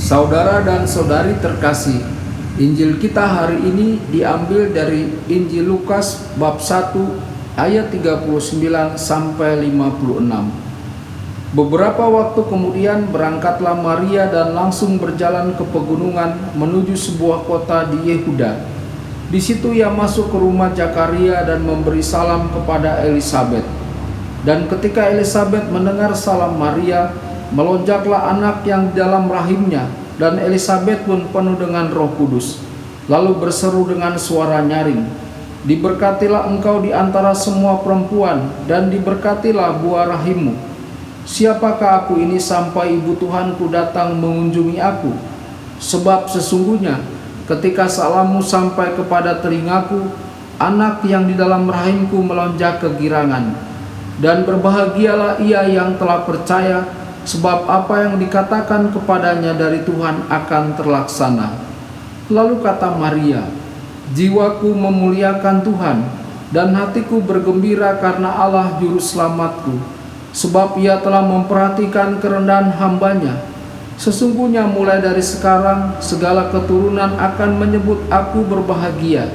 Saudara dan saudari terkasih, Injil kita hari ini diambil dari Injil Lukas bab 1 ayat 39 sampai 56. Beberapa waktu kemudian berangkatlah Maria dan langsung berjalan ke pegunungan menuju sebuah kota di Yehuda. Di situ ia masuk ke rumah Zakaria dan memberi salam kepada Elisabet. Dan ketika Elisabet mendengar salam Maria, melonjaklah anak yang di dalam rahimnya, dan Elisabet pun penuh dengan Roh Kudus. Lalu berseru dengan suara nyaring, "Diberkatilah engkau di antara semua perempuan, dan diberkatilah buah rahimmu. Siapakah aku ini sampai ibu Tuhanku datang mengunjungi aku? Sebab sesungguhnya ketika salammu sampai kepada telingaku, anak yang di dalam rahimku melonjak kegirangan. Dan berbahagialah ia yang telah percaya, sebab apa yang dikatakan kepadanya dari Tuhan akan terlaksana." Lalu kata Maria, "Jiwaku memuliakan Tuhan, dan hatiku bergembira karena Allah Juru Selamatku, sebab ia telah memperhatikan kerendahan hambanya. Sesungguhnya mulai dari sekarang segala keturunan akan menyebut aku berbahagia,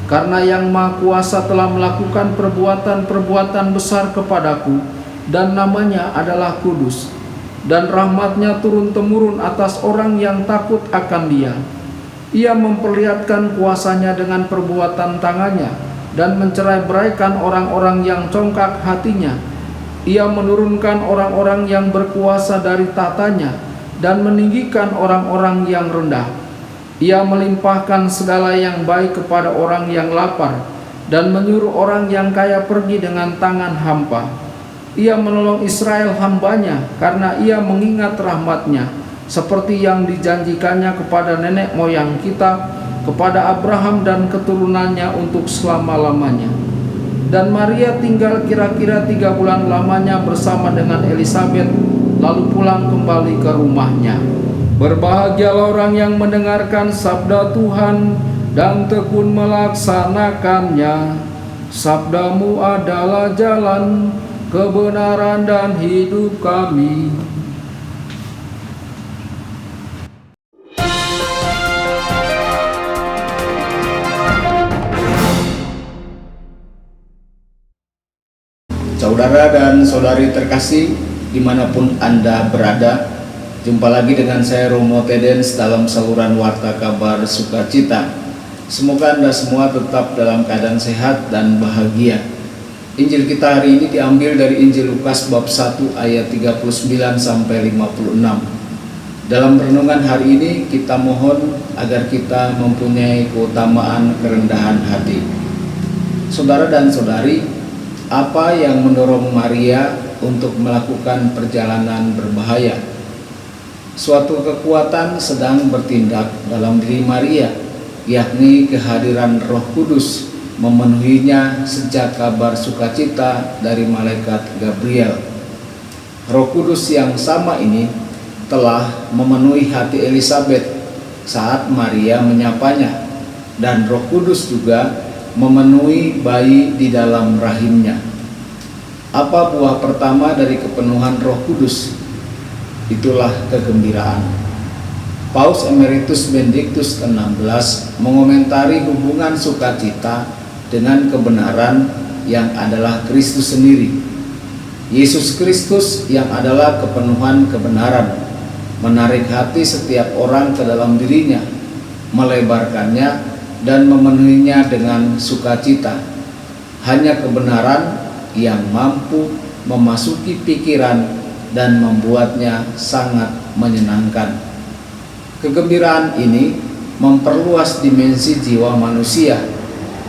karena Yang Maha Kuasa telah melakukan perbuatan-perbuatan besar kepadaku, dan namanya adalah kudus. Dan rahmatnya turun-temurun atas orang yang takut akan Dia. Ia memperlihatkan kuasanya dengan perbuatan tangannya, dan mencerai-beraikan orang-orang yang congkak hatinya. Ia menurunkan orang-orang yang berkuasa dari tatanya, dan meninggikan orang-orang yang rendah. Ia melimpahkan segala yang baik kepada orang yang lapar, dan menyuruh orang yang kaya pergi dengan tangan hampa. Ia menolong Israel hambanya, karena ia mengingat rahmatnya, seperti yang dijanjikannya kepada nenek moyang kita, kepada Abraham dan keturunannya untuk selama-lamanya." Dan Maria tinggal kira-kira 3 bulan lamanya bersama dengan Elisabet, lalu pulang kembali ke rumahnya. Berbahagialah orang yang mendengarkan sabda Tuhan dan tekun melaksanakannya. Sabdamu adalah jalan, kebenaran dan hidup kami. Saudara dan saudari terkasih, dimanapun Anda berada, jumpa lagi dengan saya Romo Tedens dalam saluran Warta Kabar Sukacita. Semoga Anda semua tetap dalam keadaan sehat dan bahagia. Injil kita hari ini diambil dari Injil Lukas bab 1 ayat 39 sampai 56. Dalam renungan hari ini kita mohon agar kita mempunyai keutamaan kerendahan hati. Saudara dan saudari, apa yang mendorong Maria untuk melakukan perjalanan berbahaya? Suatu kekuatan sedang bertindak dalam diri Maria, yakni kehadiran Roh Kudus memenuhinya sejak kabar sukacita dari malaikat Gabriel. Roh Kudus yang sama ini telah memenuhi hati Elisabet saat Maria menyapanya, dan Roh Kudus juga memenuhi bayi di dalam rahimnya. Apa buah pertama dari kepenuhan Roh Kudus? Itulah kegembiraan. Paus Emeritus Benediktus XVI mengomentari hubungan sukacita dengan kebenaran yang adalah Kristus sendiri. Yesus Kristus yang adalah kepenuhan kebenaran menarik hati setiap orang ke dalam dirinya, melebarkannya dan memenuhinya dengan sukacita. Hanya kebenaran yang mampu memasuki pikiran dan membuatnya sangat menyenangkan. Kegembiraan ini memperluas dimensi jiwa manusia,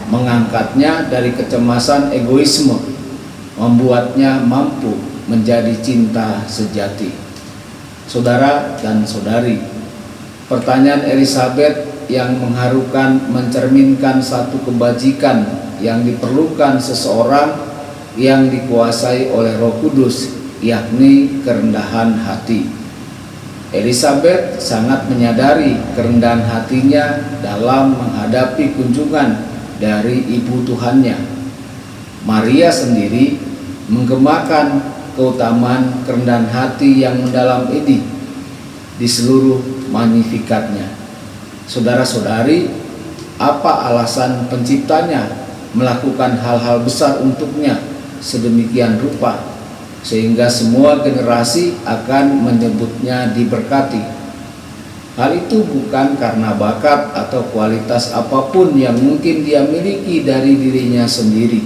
mengangkatnya dari kecemasan egoisme, membuatnya mampu menjadi cinta sejati. Saudara dan saudari, pertanyaan Elisabet yang mengharukan mencerminkan satu kebajikan yang diperlukan seseorang yang dikuasai oleh Roh Kudus, yakni kerendahan hati. Elisabet sangat menyadari kerendahan hatinya dalam menghadapi kunjungan dari ibu Tuhannya. Maria sendiri menggemakan keutamaan kerendahan hati yang mendalam ini. di seluruh magnifikatnya. Saudara-saudari, apa alasan penciptanya melakukan hal-hal besar untuknya sedemikian rupa sehingga semua generasi akan menyebutnya diberkati? Hal itu bukan karena bakat atau kualitas apapun yang mungkin dia miliki dari dirinya sendiri.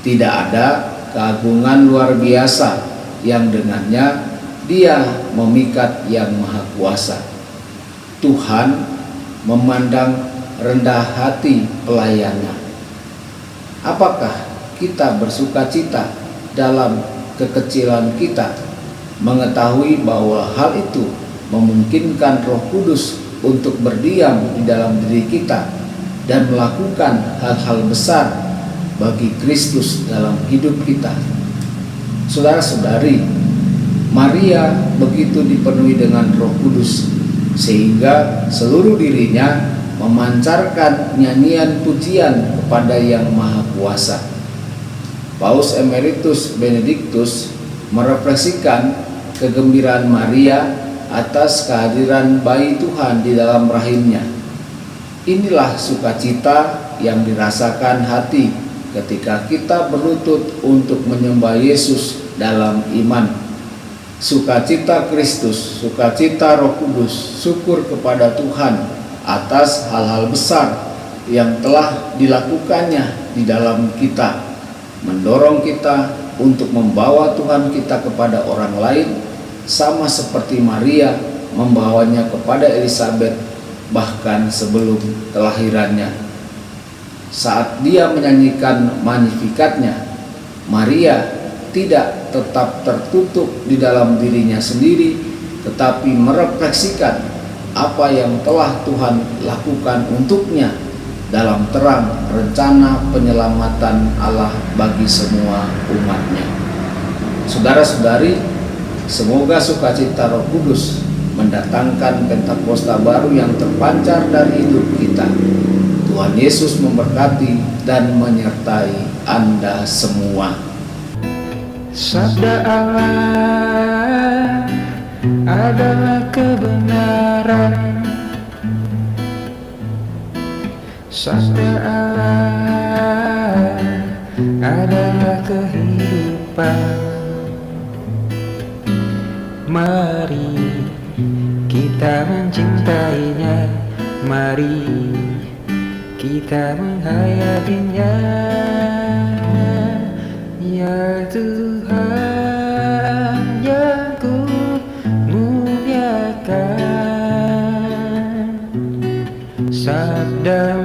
Tidak ada keagungan luar biasa yang dengannya dia memikat yang maha kuasa. Tuhan memandang rendah hati pelayannya. Apakah kita bersuka cita dalam kekecilan kita, mengetahui bahwa hal itu memungkinkan Roh Kudus untuk berdiam di dalam diri kita dan melakukan hal-hal besar bagi Kristus dalam hidup kita? Saudara-saudari, Maria begitu dipenuhi dengan Roh Kudus sehingga seluruh dirinya memancarkan nyanyian pujian kepada Yang Maha Kuasa. Paus Emeritus Benediktus merefleksikan kegembiraan Maria atas kehadiran bayi Tuhan di dalam rahimnya. Inilah sukacita yang dirasakan hati ketika kita berlutut untuk menyembah Yesus dalam iman. Sukacita Kristus, sukacita Roh Kudus, syukur kepada Tuhan atas hal-hal besar yang telah dilakukannya di dalam kita, mendorong kita untuk membawa Tuhan kita kepada orang lain, sama seperti Maria membawanya kepada Elizabeth bahkan sebelum kelahirannya. Saat dia menyanyikan magnifikatnya, Maria tidak tetap tertutup di dalam dirinya sendiri, tetapi merefleksikan apa yang telah Tuhan lakukan untuknya dalam terang rencana penyelamatan Allah bagi semua umatnya. Saudara-saudari, semoga sukacita Roh Kudus mendatangkan Pentakosta baru yang terpancar dari hidup kita. Tuhan Yesus memberkati dan menyertai Anda semua. Sabda Allah adalah kebenaran. Sabda Allah adalah kehidupan. Mari kita mencintainya, mari kita menghayatinya. Ya Tuhan yang ku muliakan, sabda